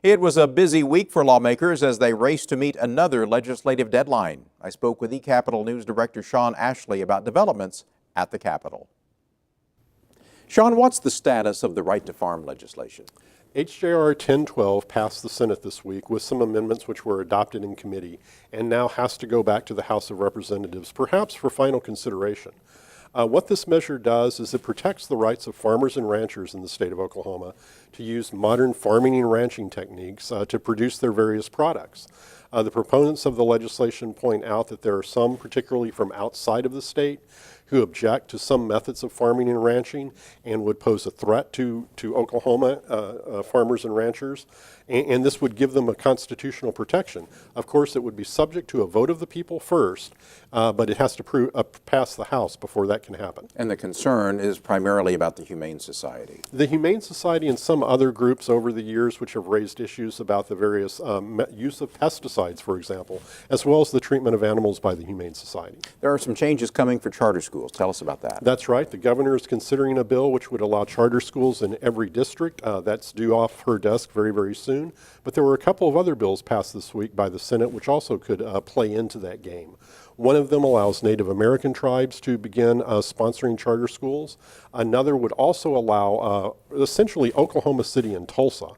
It was a busy week for lawmakers as they raced to meet another legislative deadline. I spoke with eCapitol News Director Shawn Ashley about developments at the Capitol. Shawn, what's the status of the right to farm legislation? H.J.R. 1012 passed the Senate this week with some amendments which were adopted in committee and now has to go back to the House of Representatives, perhaps for final consideration. What this measure does is it protects the rights of farmers and ranchers in the state of Oklahoma to use modern farming and ranching techniques to produce their various products. The proponents of the legislation point out that there are some, particularly from outside of the state, who object to some methods of farming and ranching and would pose a threat to Oklahoma farmers and ranchers, and this would give them a constitutional protection. Of course, it would be subject to a vote of the people first, but it has to pass the House before that can happen. And the concern is primarily about the Humane Society. The Humane Society and some other groups over the years which have raised issues about the various use of pesticides, for example, as well as the treatment of animals by the Humane Society. There are some changes coming for charter schools. Tell us about that. That's right. The governor is considering a bill which would allow charter schools in every district. That's due off her desk very, very soon. But there were a couple of other bills passed this week by the Senate which also could play into that game. One of them allows Native American tribes to begin sponsoring charter schools. Another would also allow essentially Oklahoma City and Tulsa,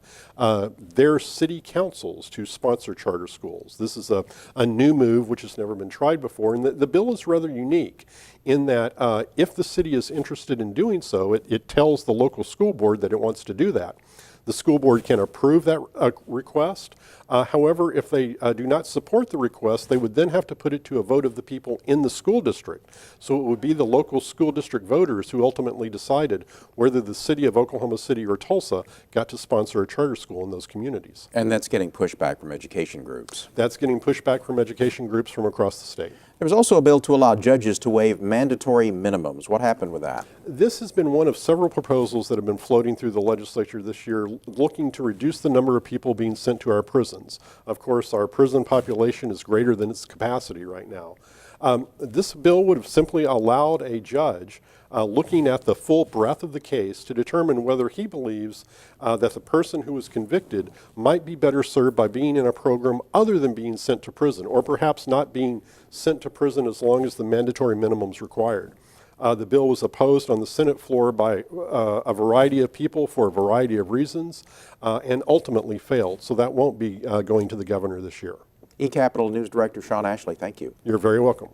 their city councils to sponsor charter schools. This is a new move which has never been tried before, and the bill is rather unique in that if the city is interested in doing so, it tells the local school board that it wants to do that. The school board can approve that request. However, if they do not support the request, they would then have to put it to a vote of the people in the school district. So it would be the local school district voters who ultimately decided whether the city of Oklahoma City or Tulsa got to sponsor a charter school in those communities. And that's getting pushback from education groups. That's getting pushback from education groups from across the state. There was also a bill to allow judges to waive mandatory minimums. What happened with that? This has been one of several proposals that have been floating through the legislature this year looking to reduce the number of people being sent to our prisons. Of course, our prison population is greater than its capacity right now. This bill would have simply allowed a judge looking at the full breadth of the case to determine whether he believes that the person who was convicted might be better served by being in a program other than being sent to prison, or perhaps not being sent to prison as long as the mandatory minimums required. The bill was opposed on the Senate floor by a variety of people for a variety of reasons and ultimately failed, so that won't be going to the governor this year. eCapitol News Director Shawn Ashley, thank you. You're very welcome.